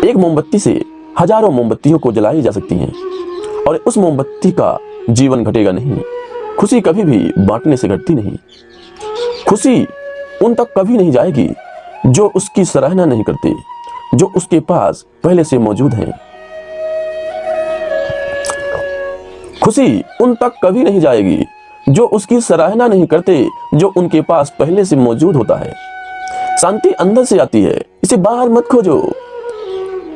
एक मोमबत्ती से हजारों मोमबत्तियों को जलाई जा सकती हैं और उस मोमबत्ती का जीवन घटेगा नहीं। खुशी कभी भी बांटने से घटती नहीं। खुशी उन तक कभी नहीं जाएगी जो उसकी सराहना नहीं करते, जो उसके पास पहले से मौजूद हैं। खुशी उन तक कभी नहीं जाएगी जो उसकी सराहना नहीं करते, जो उनके पास पहले से मौजूद होता है। शांति अंदर से आती है, इसे बाहर मत खोजो।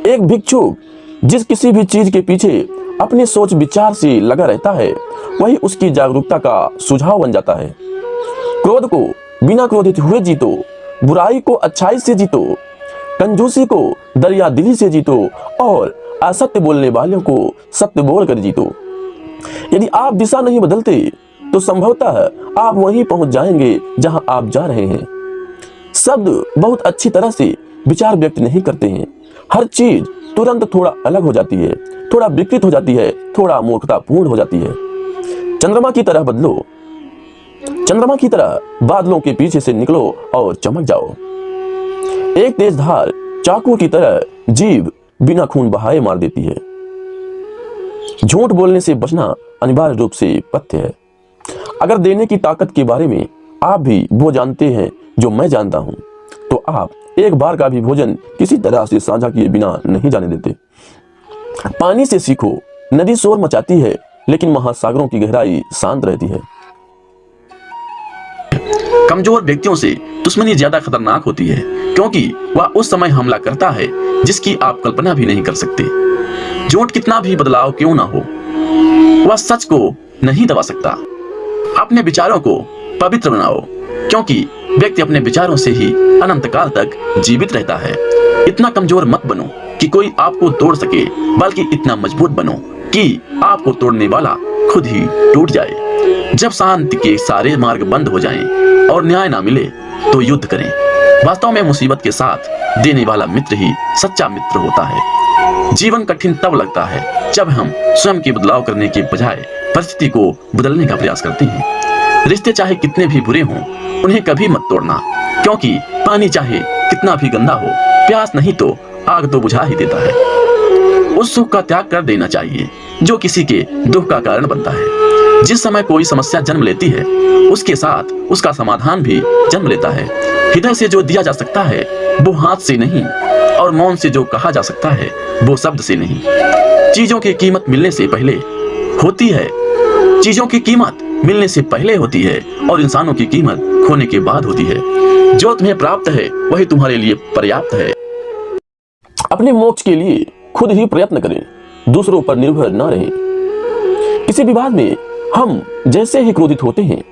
एक भिक्षुक जिस किसी भी चीज के पीछे अपने सोच विचार से लगा रहता है, वही उसकी जागरूकता का सुझाव बन जाता है। क्रोध को बिना क्रोधित हुए जीतो, बुराई को अच्छाई से जीतो, कंजूसी को दरिया दिली से जीतो और असत्य बोलने वालों को सत्य बोल कर जीतो। यदि आप दिशा नहीं बदलते तो संभवतः आप वहीं पहुंच जाएंगे जहां आप जा रहे हैं। शब्द बहुत अच्छी तरह से विचार व्यक्त नहीं करते हैं। हर चीज तुरंत थोड़ा अलग हो जाती है, थोड़ा विकृत हो जाती है, थोड़ा मूर्खतापूर्ण हो जाती है। चंद्रमा की तरह बदलो, चंद्रमा की तरह बादलों के पीछे से निकलो और चमक जाओ। एक तेज धार चाकू की तरह जीभ बिना खून बहाए मार देती है। झूठ बोलने से बचना अनिवार्य रूप से पथ्य है। अगर देने की ताकत के बारे में आप भी वो जानते हैं जो मैं जानता हूं, तो आप एक बार का भी भोजन किसी तरह से साझा किए बिना नहीं जाने देते। पानी से सीखो, नदी शोर मचाती है लेकिन महासागरों की गहराई शांत रहती है। कमजोर व्यक्तियों से दुश्मनी ज्यादा खतरनाक होती है, क्योंकि वह उस समय हमला करता है जिसकी आप कल्पना भी नहीं कर सकते। झूठ कितना भी बदलाव क्यों ना हो, वह सच को नहीं दबा सकता। अपने विचारों को पवित्र बनाओ, क्योंकि व्यक्ति अपने विचारों से ही अनंत काल तक जीवित रहता है। इतना कमजोर मत बनो कि कोई आपको तोड़ सके, बल्कि इतना मजबूत बनो कि आपको तोड़ने वाला खुद ही टूट जाए। जब शांति के सारे मार्ग बंद हो जाएं और न्याय ना मिले तो युद्ध करें। वास्तव में मुसीबत के साथ देने वाला मित्र ही सच्चा मित्र होता है। जीवन कठिन तब लगता है जब हम स्वयं के बदलाव करने के बजाय परिस्थिति को बदलने का प्रयास करते हैं। रिश्ते चाहे कितने भी बुरे हों, उन्हें कभी मत तोड़ना, क्योंकि पानी चाहे कितना भी गंदा हो, प्यास नहीं तो आग तो बुझा ही देता है। उस सुख का त्याग कर देना चाहिए जो किसी के दुख का कारण बनता है। जिस समय कोई समस्या जन्म लेती है, उसके साथ उसका समाधान भी जन्म लेता है। हृदय से जो दिया जा सकता है वो हाथ से नहीं, और मौन से जो कहा जा सकता है वो शब्द से नहीं। चीजों की कीमत मिलने से पहले होती है, चीजों की कीमत मिलने से पहले होती है और इंसानों की कीमत खोने के बाद होती है। जो तुम्हें प्राप्त है वही तुम्हारे लिए पर्याप्त है। अपने मोक्ष के लिए खुद ही प्रयत्न करें, दूसरों पर निर्भर न रहें। किसी विवाद में हम जैसे ही क्रोधित होते हैं,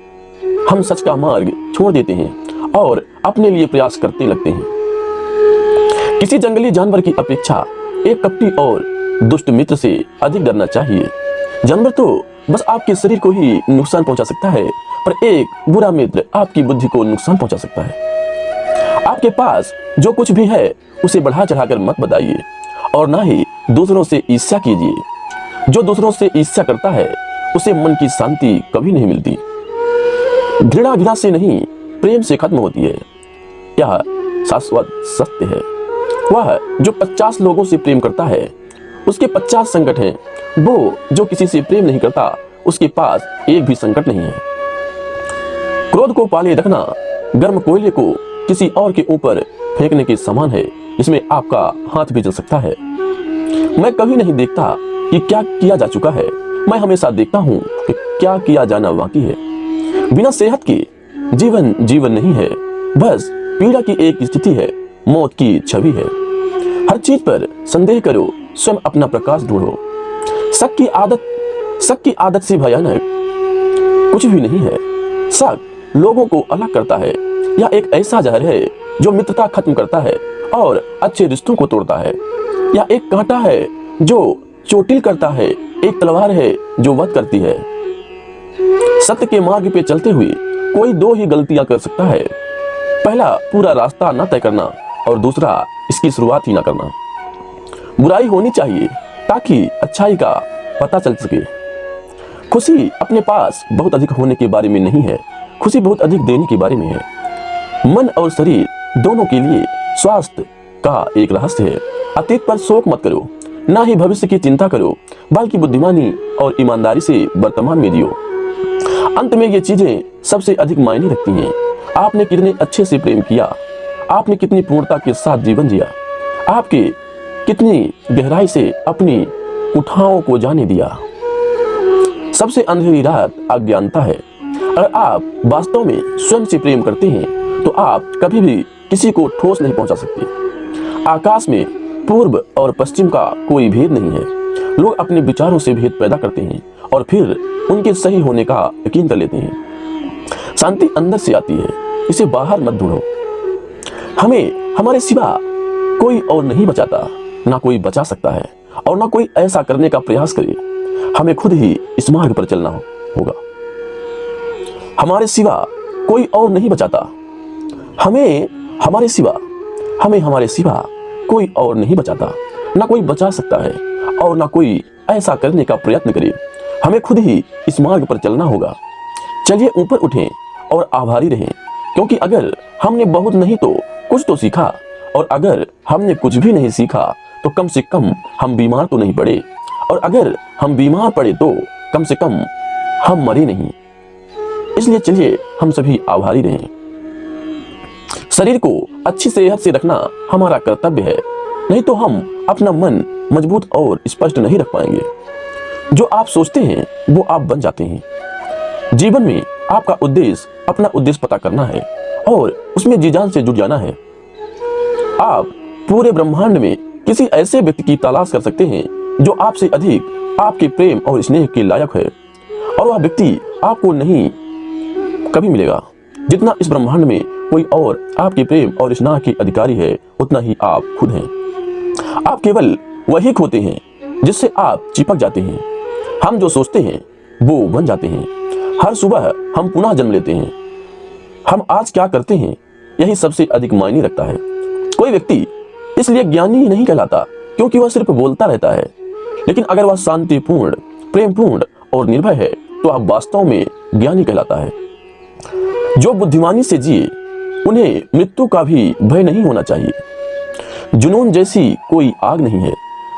हम सच का मार्ग छोड़ देते हैं और अपने लिए प्रयास करते लगते हैं। किसी जंगली जानवर की अपेक्षा एक कपटी और दुष्ट मित्र से अधिक डरना चाहिए। जानवर तो बस आपके शरीर को ही नुकसान पहुंचा सकता है, पर एक बुरा मित्र आपकी बुद्धि को नुकसान पहुंचा सकता है। आपके पास जो कुछ भी है उसे बढ़ा चढ़ाकर मत बताइए और ना ही दूसरों से ईर्ष्या कीजिए। जो दूसरों से ईर्ष्या करता है उसे मन की शांति कभी नहीं मिलती। घृणा घृणा से नहीं, प्रेम से खत्म होती है। यह शाश्वत सत्य है। वह जो 50 लोगों से प्रेम करता है उसके 50 संकट हैं। वो जो किसी से प्रेम नहीं करता उसके पास एक भी संकट नहीं है। क्रोध को पाले रखना गर्म कोयले को किसी और के ऊपर फेंकने के समान है, जिसमें आपका हाथ भी जल सकता है। मैं कभी नहीं देखता कि क्या किया जा चुका है, मैं हमेशा देखता हूँ कि क्या किया जाना बाकी है। बिना सेहत के जीवन जीवन नहीं है, बस पीड़ा की एक स्थिति है, मौत की छवि है। हर चीज पर संदेह करो, स्वयं अपना प्रकाश ढूंढो। शक की आदत से भयानक कुछ भी नहीं है। शक लोगों को अलग करता है। यह एक ऐसा जहर है जो मित्रता खत्म करता है और अच्छे रिश्तों को तोड़ता है। यह एक कांटा है जो चोटिल करता है, एक तलवार है जो वध करती है। सत्य के मार्ग पे चलते हुए कोई दो ही गलतियां कर सकता है। पहला, पूरा रास्ता न तय करना, और दूसरा, इसकी शुरुआत ही ना करना। बुराई होनी चाहिए ताकि अच्छाई का पता चल सके। खुशी अपने पास बहुत अधिक होने के बारे में नहीं है, खुशी बहुत अधिक देने के बारे में है। मन और शरीर दोनों के लिए स्वास्थ्य का एक रहस्य है, अतीत पर शोक मत करो, ना ही भविष्य की चिंता करो, बल्कि बुद्धिमानी और ईमानदारी से वर्तमान में जियो। अंत में ये चीजें सबसे अधिक मायने रखती हैं। आपने कितने अच्छे से प्रेम किया, आपने कितनी पूर्णता के साथ जीवन जिया, आपके कितनी गहराई से अपनी कुठाओं को जाने दिया। सबसे अंधेरी रात अज्ञानता है। अगर आप वास्तव में स्वयं से प्रेम करते हैं तो आप कभी भी किसी को ठोस नहीं पहुंचा सकते। आकाश में पूर्व और पश्चिम का कोई भेद नहीं है। लोग अपने विचारों से भेद पैदा करते हैं और फिर उनके सही होने का यकीन कर लेते हैं। शांति अंदर से आती है, इसे बाहर मत ढूंढो। हमें हमारे सिवा कोई और नहीं बचाता, ना कोई बचा सकता है और ना कोई ऐसा करने का प्रयास करे। हमें खुद ही इस मार्ग पर चलना होगा। हमारे सिवा कोई और नहीं बचाता, हमें हमारे सिवा कोई और नहीं बचाता, ना कोई बचा सकता है और ना कोई ऐसा करने का प्रयत्न करे। हमें खुद ही इस मार्ग पर चलना होगा। चलिए ऊपर उठें और आभारी रहें, क्योंकि अगर हमने बहुत नहीं तो कुछ तो सीखा, और अगर हमने कुछ भी नहीं सीखा तो कम से कम हम बीमार तो नहीं पड़े, और अगर हम बीमार पड़े तो कम से कम हम मरे नहीं। इसलिए चलिए हम सभी आभारी रहें। शरीर को अच्छी सेहत से रखना हमारा कर्तव्य है, नहीं तो हम अपना मन मजबूत और स्पष्ट नहीं रख पाएंगे। जो आप सोचते हैं वो आप बन जाते हैं। जीवन में आपका उद्देश्य अपना उद्देश्य पता करना है और उसमें जी जान से जुट जाना है। आप पूरे ब्रह्मांड में किसी ऐसे व्यक्ति की तलाश कर सकते हैं जो आपसे अधिक आपके प्रेम और स्नेह के लायक है, और वह व्यक्ति आपको नहीं कभी मिलेगा। जितना इस ब्रह्मांड में कोई और आपके प्रेम और स्नेह के अधिकारी है, उतना ही आप खुद हैं। आप केवल वही खोते हैं जिससे आप चिपक जाते हैं। हम जो सोचते हैं वो बन जाते हैं। हर सुबह हम पुनः जन्म लेते हैं। हम आज क्या करते हैं यही सबसे अधिक मायने रखता है। कोई व्यक्ति इसलिए ज्ञानी ही नहीं कहलाता क्योंकि वह सिर्फ बोलता रहता है, लेकिन अगर वह शांतिपूर्ण, प्रेमपूर्ण और निर्भय है तो वह वास्तव में ज्ञानी कहलाता है। जो बुद्धिमानी से जिए उन्हें मृत्यु का भी भय नहीं होना चाहिए। जुनून जैसी कोई आग नहीं है,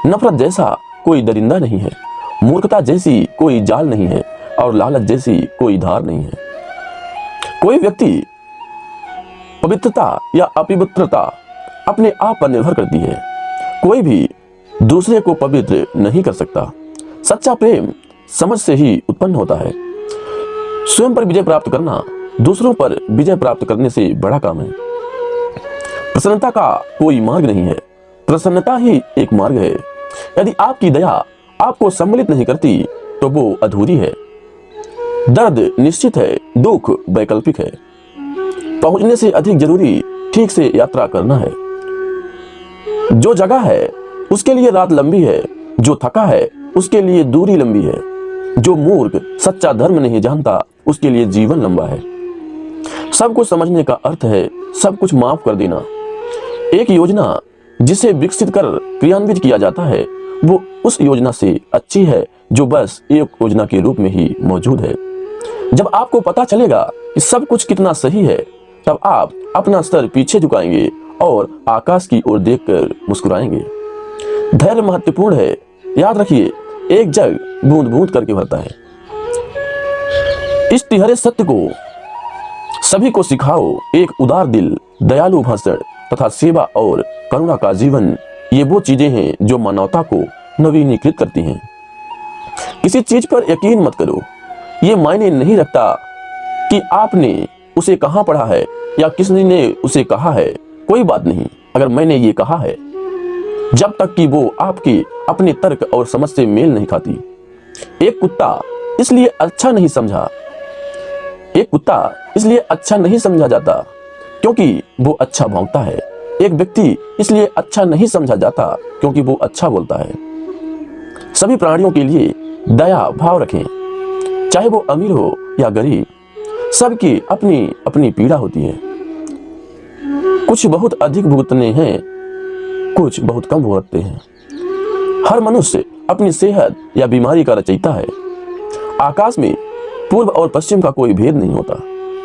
नफरत जैसा कोई दरिंदा नहीं है, मूर्खता जैसी कोई जाल नहीं है और लालच जैसी कोई धार नहीं है। कोई व्यक्ति पवित्रता या अपवित्रता अपने आप पर निर्भर करती है। कोई भी दूसरे को पवित्र नहीं कर सकता। सच्चा प्रेम समझ से ही उत्पन्न होता है। स्वयं पर विजय प्राप्त करना दूसरों पर विजय प्राप्त करने से बड़ा काम है। प्रसन्नता का कोई मार्ग नहीं है, प्रसन्नता ही एक मार्ग है। यदि आपकी दया आपको सम्मिलित नहीं करती तो वो अधूरी है। दर्द निश्चित है, दुख वैकल्पिक है। पहुंचने से अधिक जरूरी ठीक से यात्रा करना है। जो जगह है उसके लिए रात लंबी है, जो थका है उसके लिए दूरी लंबी है, जो मूर्ख सच्चा धर्म नहीं जानता उसके लिए जीवन लंबा है। सब कुछ समझने का अर्थ है सब कुछ माफ कर देना। एक योजना जिसे विकसित कर क्रियान्वित किया जाता है वो उस योजना से अच्छी है जो बस एक योजना के रूप में ही मौजूद है। जब आपको पता चलेगा कि सब कुछ कितना सही है, तब आप अपना सर पीछे झुकाएंगे और आकाश की ओर देखकर मुस्कुराएंगे। धैर्य महत्वपूर्ण है। याद रखिए, एक जग बूंद बूंद करके भरता है। इस तिहरे सत्य को सभी को सिखाओ। एक उदार दिल, दयालु भाषण तथा सेवा और करुणा का जीवन, ये वो चीजें हैं जो मानवता को नवीनीकृत करती हैं। किसी चीज पर यकीन मत करो। ये मायने नहीं रखता कि आपने उसे कहां पढ़ा है या किसने ने उसे कहा है। कोई बात नहीं अगर मैंने ये कहा है, जब तक कि वो आपके अपने तर्क और समझ से मेल नहीं खाती। एक कुत्ता इसलिए अच्छा नहीं समझा जाता क्योंकि वो अच्छा भौंकता है। एक व्यक्ति इसलिए अच्छा नहीं समझा जाता क्योंकि वो अच्छा बोलता है। सभी प्राणियों के लिए दया भाव रखें, चाहे वो अमीर हो या गरीब। सबकी अपनी अपनी पीड़ा होती है। कुछ बहुत अधिक भुगतने हैं, कुछ बहुत कम भुगतते हैं। हर मनुष्य अपनी सेहत या बीमारी का रचयिता है। आकाश में पूर्व और पश्चिम का कोई भेद नहीं होता।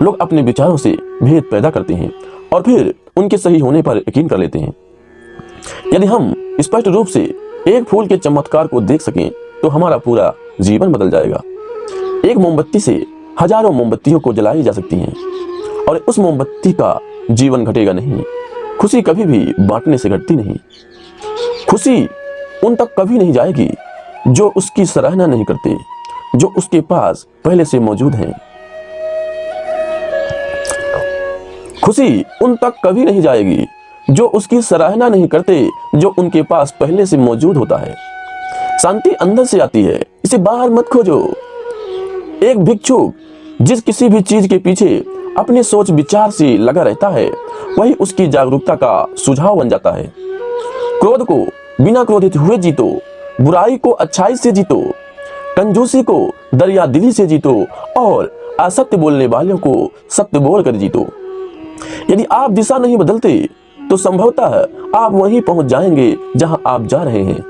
लोग अपने विचारों से भेद पैदा करते हैं और फिर उनके सही होने पर यकीन कर लेते हैं। यदि हम स्पष्ट रूप से एक फूल के चमत्कार को देख सकें तो हमारा पूरा जीवन बदल जाएगा। एक मोमबत्ती से हजारों मोमबत्तियों को जलाई जा सकती हैं और उस मोमबत्ती का जीवन घटेगा नहीं। खुशी कभी भी बांटने से घटती नहीं। खुशी उन तक कभी नहीं जाएगी जो उसकी सराहना नहीं करते, जो उसके पास पहले से मौजूद हैं। खुशी उन तक कभी नहीं जाएगी जो उसकी सराहना नहीं करते, जो उनके पास पहले से मौजूद होता है। शांति अंदर से आती है, इसे बाहर मत खोजो। एक भिक्षुक जिस किसी भी चीज के पीछे अपने सोच विचार से लगा रहता है, वही उसकी जागरूकता का सुझाव बन जाता है। क्रोध को बिना क्रोधित हुए जीतो, बुराई को अच्छाई से जीतो, कंजूसी को दरिया दिली से जीतो और असत्य बोलने वालों को सत्य बोलकर जीतो। यदि आप दिशा नहीं बदलते तो संभवतः आप वहीं पहुंच जाएंगे जहां आप जा रहे हैं।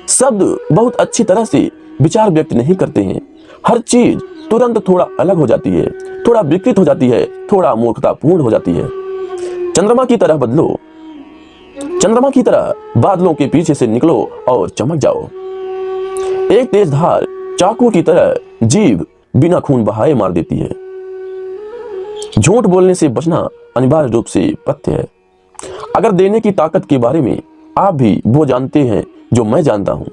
शब्द बहुत अच्छी तरह से विचार व्यक्त नहीं करते हैं। हर चीज तुरंत थोड़ा अलग हो जाती है, थोड़ा विकृत हो जाती है, थोड़ा मूर्खतापूर्ण हो जाती है। चंद्रमा की तरह बदलो, चंद्रमा की तरह बादलों के पीछे से निकलो और चमक जाओ। एक तेज धार चाकू की तरह जीभ बिना खून बहाए मार देती है। झूठ बोलने से बचना अनिवार्य रूप से पथ्य है। अगर देने की ताकत के बारे में आप भी वो जानते हैं जो मैं जानता हूं,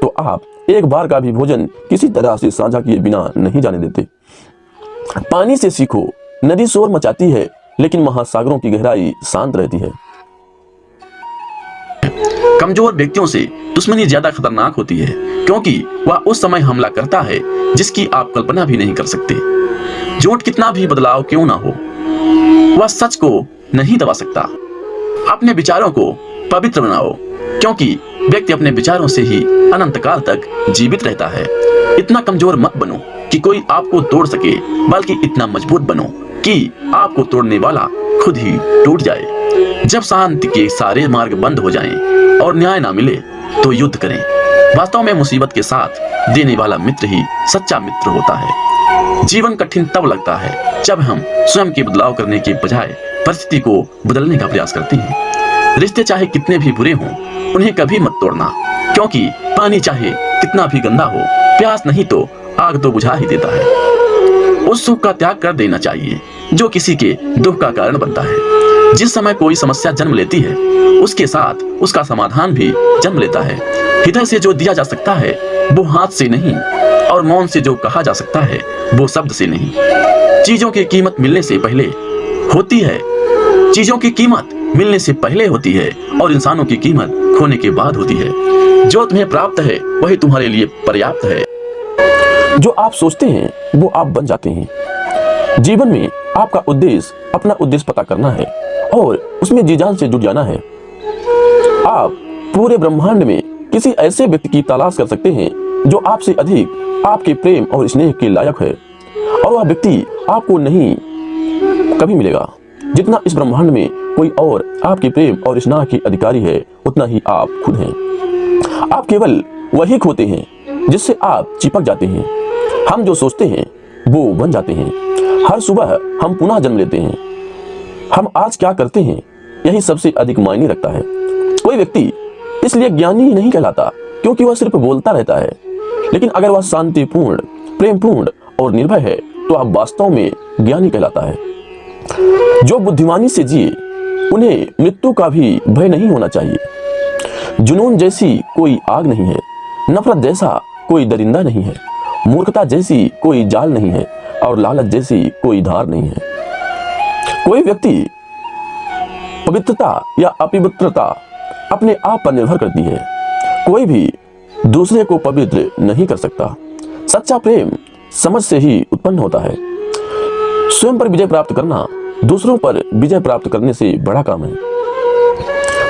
तो आप एक बार का भी भोजन किसी तरह से साझा किए बिना नहीं जाने देते। पानी से सीखो, नदी शोर मचाती है लेकिन महासागरों की गहराई शांत रहती है। कमजोर व्यक्तियों से दुश्मनी ज्यादा खतरनाक होती है, क्योंकि वह उस समय हमला करता है जिसकी आप कल्पना भी नहीं कर सकते। झूठ कितना भी बदलाव क्यों ना हो, वह सच को नहीं दबा सकता। अपने विचारों को पवित्र बनाओ, क्योंकि व्यक्ति अपने विचारों से ही अनंत काल तक जीवित रहता है। इतना कमजोर मत बनो कि कोई आपको तोड़ सके, बल्कि इतना मजबूत बनो कि आपको तोड़ने वाला खुद ही टूट जाए। जब शांति के सारे मार्ग बंद हो जाएं और न्याय ना मिले तो युद्ध करें। वास्तव में मुसीबत के साथ देने वाला मित्र ही सच्चा मित्र होता है। जीवन कठिन तब लगता है जब हम स्वयं के बदलाव करने के बजाय परिस्थिति को बदलने का प्रयास करते हैं। रिश्ते चाहे कितने भी बुरे हों, उन्हें कभी मत तोड़ना, क्योंकि पानी चाहे कितना भी गंदा हो, प्यास नहीं तो आग तो बुझा ही देता है। उस सुख का त्याग कर देना चाहिए जो किसी के दुख का कारण बनता है। जिस समय कोई समस्या जन्म लेती है, उसके साथ उसका समाधान भी जन्म लेता है। हृदय से जो दिया जा सकता है वो हाथ से नहीं, और मौन से जो कहा जा सकता है वो शब्द से नहीं। चीजों की कीमत मिलने से पहले होती है, चीजों की कीमत मिलने से पहले होती है और इंसानों की कीमत खोने के बाद होती है। जो तुम्हें प्राप्त है वही तुम्हारे लिए पर्याप्त है। जो आप सोचते हैं वो आप बन जाते हैं। जीवन में आपका उद्देश्य अपना उद्देश्य पता करना है और उसमें जी जान से जुट जाना है। आप पूरे ब्रह्मांड में किसी ऐसे व्यक्ति की तलाश कर सकते हैं जो आपसे अधिक आपके प्रेम और स्नेह के लायक है, और वह व्यक्ति आपको नहीं कभी मिलेगा। जितना इस ब्रह्मांड में कोई और आपके प्रेम और स्नेह के अधिकारी है, उतना ही आप खुद हैं। आप केवल वही खोते हैं जिससे आप चिपक जाते हैं। हम जो सोचते हैं वो बन जाते हैं। हर सुबह हम पुनः जन्म लेते हैं। हम आज क्या करते हैं यही सबसे अधिक मायने रखता है। कोई व्यक्ति इसलिए ज्ञानी नहीं कहलाता क्योंकि वह सिर्फ बोलता रहता है, लेकिन अगर वह शांतिपूर्ण, प्रेमपूर्ण और निर्भय है तो वह वास्तव में ज्ञानी कहलाता है। जो बुद्धिमानी से जिए उन्हें मृत्यु का भी भय नहीं होना चाहिए। जुनून जैसी कोई आग नहीं है, नफरत जैसा कोई दरिंदा नहीं है, मूर्खता जैसी कोई जाल नहीं है और लालच जैसी कोई धार नहीं है। कोई व्यक्ति पवित्रता या अपवित्रता अपने आप पर निर्भर करती है। कोई भी दूसरे को पवित्र नहीं कर सकता। सच्चा प्रेम समझ से ही उत्पन्न होता है। स्वयं पर विजय प्राप्त करना दूसरों पर विजय प्राप्त करने से बड़ा काम है।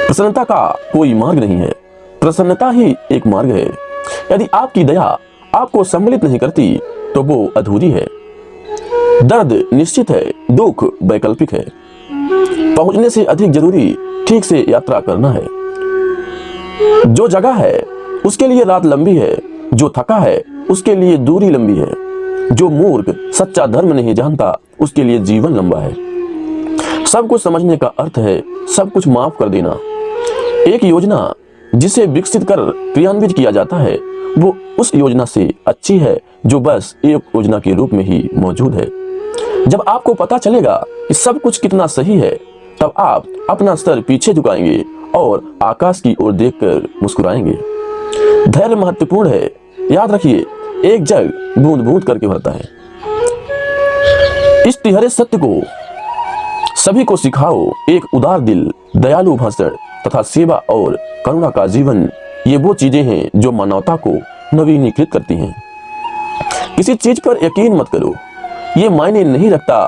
प्रसन्नता का कोई मार्ग नहीं है, प्रसन्नता ही एक मार्ग है। यदि आपकी दया आपको सम्मिलित नहीं करती तो वो अधूरी है। दर्द निश्चित है, दुख वैकल्पिक है। पहुंचने से अधिक जरूरी ठीक से यात्रा करना है। जो जगह है उसके लिए रात लंबी है, जो थका है उसके लिए दूरी लंबी है। जो मूर्ख सच्चा धर्म नहीं जानता उसके लिए जीवन लंबा है। सब कुछ समझने का अर्थ है सब कुछ माफ कर देना। एक योजना जिसे विकसित कर क्रियान्वित किया जाता है वो उस योजना से अच्छी है जो बस एक योजना के रूप में ही मौजूद है। जब आपको पता चलेगा कि सब कुछ कितना सही है, तब आप अपना सर पीछे झुकाएंगे और आकाश की ओर देखकर मुस्कुराएंगे। धैर्य महत्वपूर्ण है। याद रखिए, एक जग बूंद बूंद करके भरता है। इस तिहरे सत्य को सभी को सिखाओ। एक उदार दिल, दयालु भाषण तथा सेवा और करुणा का जीवन, ये वो चीजें हैं जो मानवता को नवीनीकृत करती हैं। किसी चीज पर यकीन मत करो। ये मायने नहीं रखता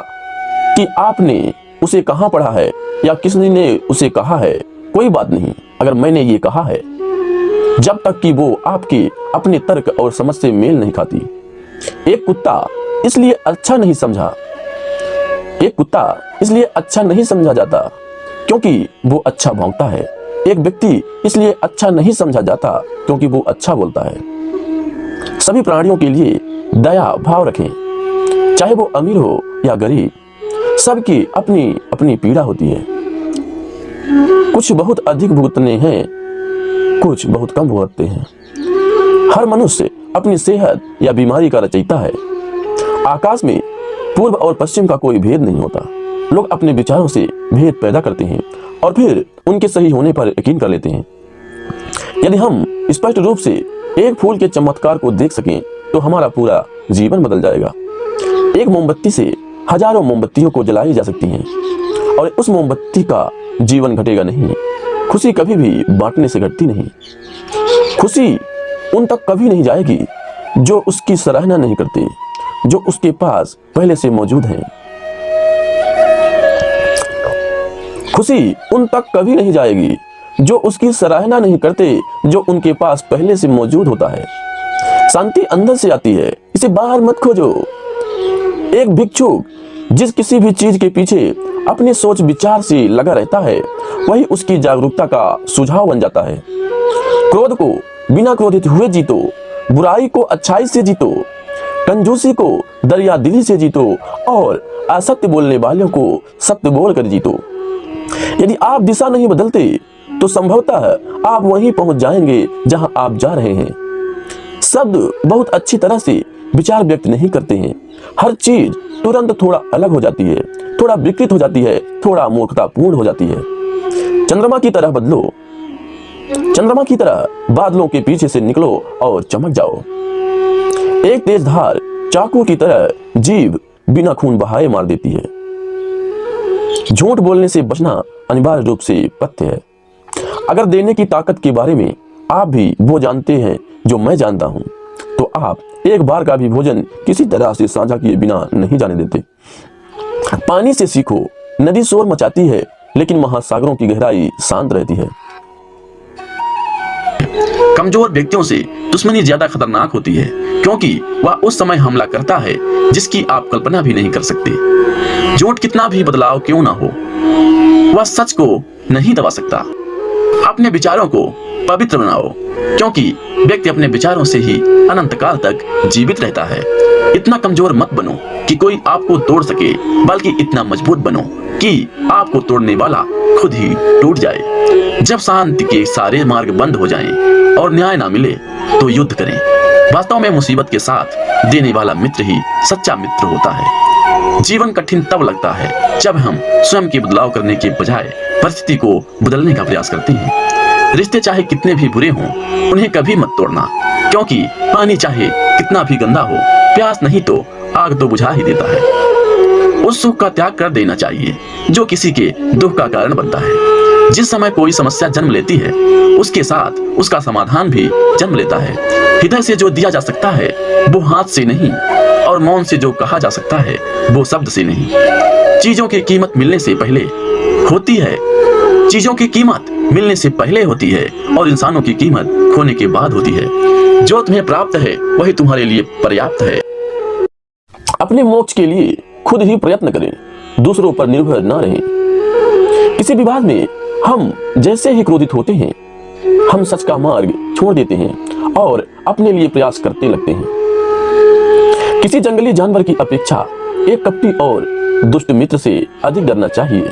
कि आपने उसे कहाँ पढ़ा है या किसने ने उसे कहा है। कोई बात नहीं अगर मैंने ये कहा है, जब तक कि वो आपके अपने तर्क और समझ से मेल नहीं खाती। एक कुत्ता इसलिए अच्छा नहीं समझा जाता क्योंकि वो अच्छा भौंकता है। एक व्यक्ति इसलिए अच्छा नहीं समझा जाता क्योंकि वो अच्छा बोलता है। सभी प्राणियों के लिए दया भाव रखें, चाहे वो अमीर हो या गरीब। सबकी अपनी अपनी पीड़ा होती है। कुछ बहुत अधिक भुगतने हैं, कुछ बहुत कम भुगतते हैं। हर मनुष्य अपनी सेहत या बीमारी का रचयिता है। आकाश में पूर्व और पश्चिम का कोई भेद नहीं होता। लोग अपने विचारों से भेद पैदा करते हैं और फिर उनके सही होने पर यकीन कर लेते हैं। यदि हम स्पष्ट रूप से एक फूल के चमत्कार को देख सकें तो हमारा पूरा जीवन बदल जाएगा। एक मोमबत्ती से हजारों मोमबत्तियों को जलाई जा सकती हैं और उस मोमबत्ती का जीवन घटेगा नहीं। खुशी कभी भी बांटने से घटती नहीं। खुशी उन तक कभी नहीं जाएगी जो उसकी सराहना नहीं करते, जो उसके पास पहले से मौजूद हैं। खुशी उन तक कभी नहीं जाएगी जो उसकी सराहना नहीं करते, जो उनके पास पहले से मौजूद होता है। शांति अंदर से आती है, इसे बाहर मत खोजो। एक भिक्षुक जिस किसी भी चीज के पीछे अपने सोच विचार से लगा रहता है, वही उसकी जागरूकता का सुझाव बन जाता है। क्रोध को बिना क्रोधित हुए जीतो, बुराई को अच्छाई से जीतो, कंजूसी को दरिया दिली से जीतो और असत्य बोलने वालों को सत्य बोलकर जीतो। यदि आप दिशा नहीं बदलते तो संभवतः आप वहीं पहुंच जाएंगे जहां आप जा रहे हैं। शब्द बहुत अच्छी तरह से विचार व्यक्त नहीं करते हैं। हर चीज तुरंत थोड़ा अलग हो जाती है, थोड़ा विकृत हो जाती है, थोड़ा मूर्खतापूर्ण हो जाती है। चंद्रमा की तरह बदलो, चंद्रमा की तरह बादलों के पीछे से निकलो और चमक जाओ। एक तेज धार चाकू की तरह जीभ बिना खून बहाए मार देती है। झूठ बोलने से बचना अनिवार्य रूप से पथ्य है। अगर देने की ताकत के बारे में आप भी वो जानते हैं जो मैं जानता हूं, तो आप एक बार का भी भोजन किसी तरह से साझा किए बिना नहीं जाने देते। पानी से सीखो। नदी शोर मचाती है लेकिन महासागरों की गहराई शांत रहती है। कमजोर व्यक्तियों से दुश्मनी ज्यादा खतरनाक होती है क्योंकि वह उस समय हमला करता है जिसकी आप कल्पना भी नहीं कर सकते। झूठ कितना भी बदलाव क्यों ना हो, वह सच को नहीं दबा सकता। अपने विचारों को पवित्र बनाओ क्योंकि व्यक्ति अपने विचारों से ही अनंत काल तक जीवित रहता है। इतना कमजोर मत बनो कि कोई आपको तोड़ सके, बल्कि इतना मजबूत बनो कि आपको तोड़ने वाला खुद ही टूट जाए। जब शांति के सारे मार्ग बंद हो जाएं और न्याय ना मिले तो युद्ध करें। वास्तव में मुसीबत के साथ देने वाला मित्र ही सच्चा मित्र होता है। जीवन कठिन तब लगता है जब हम स्वयं के बदलाव करने के बजाय परिस्थिति को बदलने का प्रयास करते हैं। रिश्ते चाहे कितने भी बुरे हों, उन्हें कभी मत तोड़ना क्योंकि पानी चाहे कितना भी गंदा हो, प्यास नहीं तो आग तो बुझा ही देता है। उस सुख का त्याग कर देना चाहिए जो किसी के दुख का कारण बनता है। जिस समय कोई समस्या जन्म लेती है, उसके साथ उसका समाधान भी जन्म लेता है। हृदय से जो दिया जा सकता है वो हाथ से नहीं, और मौन से जो कहा जा सकता है वो शब्द से नहीं। चीजों की कीमत मिलने से पहले होती है, चीजों की कीमत मिलने से पहले होती है और इंसानों की कीमत खोने के बाद होती है। जो तुम्हें प्राप्त है वही तुम्हारे लिए पर्याप्त है। अपने मोक्ष के लिए खुद ही प्रयत्न करें, दूसरों पर निर्भर न रहें। किसी विवाद में हम जैसे ही क्रोधित होते हैं, हम सच का मार्ग छोड़ देते हैं और अपने लिए प्रयास करते लगते हैं। किसी जंगली जानवर की अपेक्षा एक कपटी और दुष्ट मित्र से अधिक डरना चाहिए।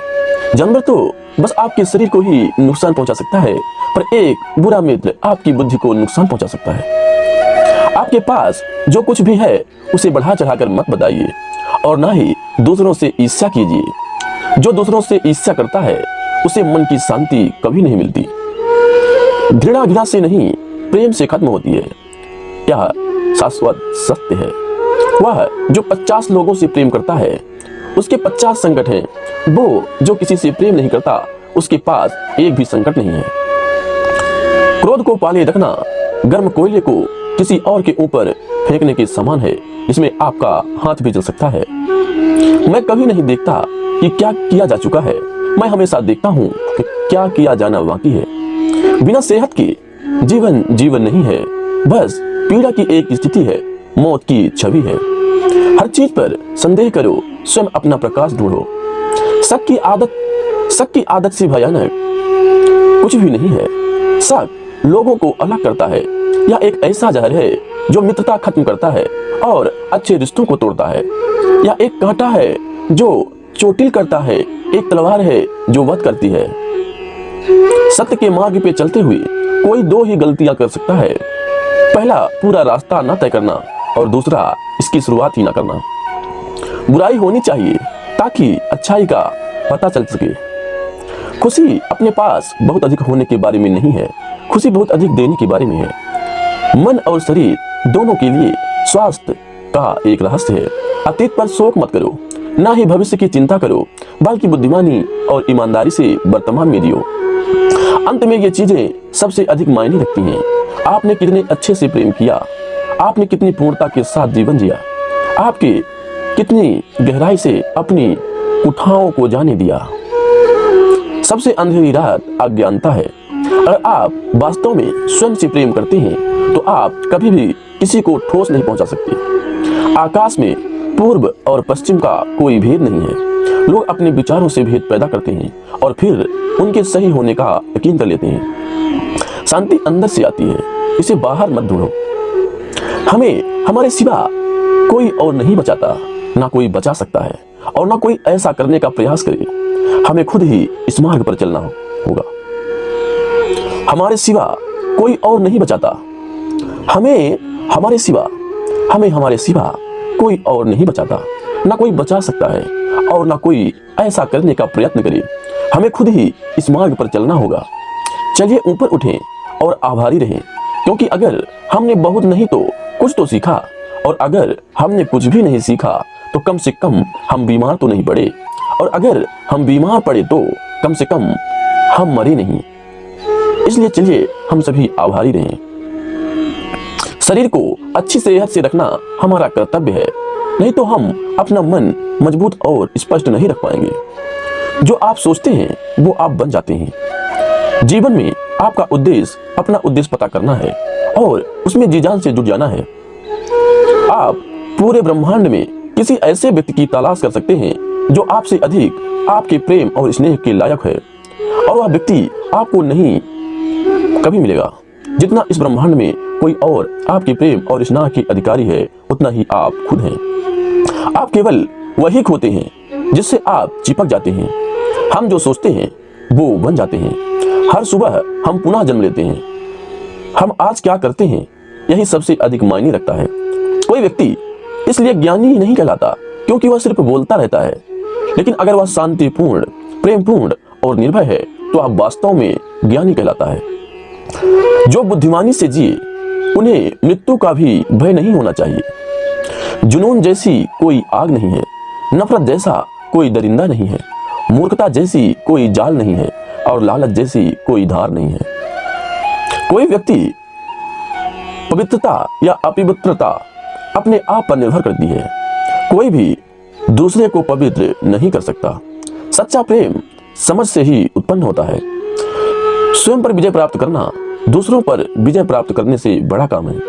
जानवर तो बस आपके शरीर को ही नुकसान पहुंचा सकता है, पर एक बुरा मित्र आपकी बुद्धि को नुकसान पहुंचा सकता है। आपके पास जो कुछ भी है उसे बढ़ा चढ़ाकर मत बताइए और ना ही दूसरों से ईर्ष्या कीजिए। जो दूसरों से ईर्ष्या करता है उसे मन की शांति कभी नहीं मिलती। घृणा घृणा से नहीं प्रेम से खत्म होती है, यह शाश्वत सत्य है। वह जो 50 लोगों से प्रेम करता है उसके 50 संकट हैं, वो जो किसी से प्रेम नहीं करता उसके पास एक भी संकट नहीं है। क्रोध को पाले रखना गर्म कोयले को किसी और के ऊपर फेंकने के समान है, जिसमें आपका हाथ भी जल सकता है। मैं कभी नहीं देखता कि क्या किया जा चुका है, मैं हमेशा देखता हूँ कि क्या किया जाना बाकी है। बिना सेहत के जीवन जीवन नहीं है, बस पीड़ा की एक स्थिति है, मौत की छवि है। हर चीज पर संदेह करो, स्वयं अपना प्रकाश ढूंढो। शक की आदत से भयानक कुछ भी नहीं है। शक लोगों को अलग करता है। यह एक ऐसा जहर है जो मित्रता खत्म करता है और अच्छे रिश्तों को तोड़ता है। यह एक कांटा है जो चोटिल करता है, एक तलवार है जो वध करती है। सत्य के मार्ग पे चलते हुए कोई दो ही गलतियां कर सकता है। पहला, पूरा रास्ता न तय करना और दूसरा, इसकी शुरुआत ही न करना। बुराई होनी चाहिए ताकि अच्छाई का पता चल सके। खुशी अपने पास बहुत अधिक होने के बारे में नहीं है, खुशी बहुत अधिक देने के बारे में है। मन और शरीर दोनों के लिए स्वास्थ्य का एक रहस्य है। अतीत पर शोक मत करो, ना ही भविष्य की चिंता करो, बल्कि बुद्धिमानी और ईमानदारी से वर्तमान में जियो। अंत में ये चीजें सबसे अधिक मायने रखती हैं। आपने कितने अच्छे से प्रेम किया, आपने कितनी पूर्णता के साथ जीवन जिया, आपके कितनी गहराई से अपनी कुठाओं को जाने दिया। सबसे अंधेरी रात अज्ञानता है। अगर आप वास्तव में स्वयं से प्रेम करते हैं तो आप कभी भी किसी को ठोस नहीं पहुंचा सकते। आकाश में पूर्व और पश्चिम का कोई भेद नहीं है। लोग अपने विचारों से भेद पैदा करते हैं और फिर उनके सही होने का यकीन कर लेते हैं। शांति अंदर से आती है, इसे बाहर मत ढूंढो। हमें हमारे सिवा कोई और नहीं बचाता, ना कोई बचा सकता है और ना कोई ऐसा करने का प्रयास करे। हमें खुद ही इस मार्ग पर चलना होगा। हमारे सिवा कोई और नहीं बचाता, हमें हमारे सिवा कोई और नहीं बचाता, ना कोई बचा सकता है और ना कोई ऐसा करने का प्रयत्न करे। हमें खुद ही इस मार्ग पर चलना होगा। चलिए ऊपर उठें और आभारी रहें, क्योंकि अगर हमने बहुत नहीं तो कुछ तो सीखा, और अगर हमने कुछ भी नहीं सीखा तो कम से कम हम बीमार तो नहीं पड़े, और अगर हम बीमार पड़े तो कम से कम हम मरे नहीं। इसलिए चलिए हम सभी आभारी रहें। शरीर को अच्छी सेहत से रखना हमारा कर्तव्य है, नहीं तो हम अपना मन मजबूत और स्पष्ट नहीं रख पाएंगे। जो आप सोचते हैं वो आप बन जाते हैं। जीवन में आपका उद्देश्य अपना उद्देश्य पता करना है और उसमें जी जान से जुट जाना है। आप पूरे ब्रह्मांड में किसी ऐसे व्यक्ति की तलाश कर सकते हैं जो आपसे अधिक आपके प्रेम और स्नेह के लायक है, और वह व्यक्ति आपको नहीं कभी मिलेगा। जितना इस ब्रह्मांड में कोई और आपके प्रेम और स्नेह के अधिकारी है, उतना ही आप खुद हैं। आप केवल वही खोते हैं जिससे आप चिपक जाते हैं। हम जो सोचते हैं वो बन जाते हैं। हर सुबह हम पुनः जन्म लेते हैं। हम आज क्या करते हैं यही सबसे अधिक मायने रखता है। कोई व्यक्ति इसलिए ज्ञानी नहीं कहलाता क्योंकि वह सिर्फ बोलता रहता है, लेकिन अगर वह शांतिपूर्ण, प्रेमपूर्ण और निर्भय है तो आप वास्तव में ज्ञानी कहलाता है। जो बुद्धिमानी से जिए उन्हें मृत्यु का भी भय नहीं होना चाहिए। जुनून जैसी कोई आग नहीं है, नफरत जैसा कोई दरिंदा नहीं है, मूर्खता जैसी कोई जाल नहीं है और लालच जैसी कोई धार नहीं है। कोई व्यक्ति पवित्रता या अपवित्रता अपने आप पर निर्भर करती है। कोई भी दूसरे को पवित्र नहीं कर सकता। सच्चा प्रेम समझ से ही उत्पन्न होता है। स्वयं पर विजय प्राप्त करना दूसरों पर विजय प्राप्त करने से बड़ा काम है।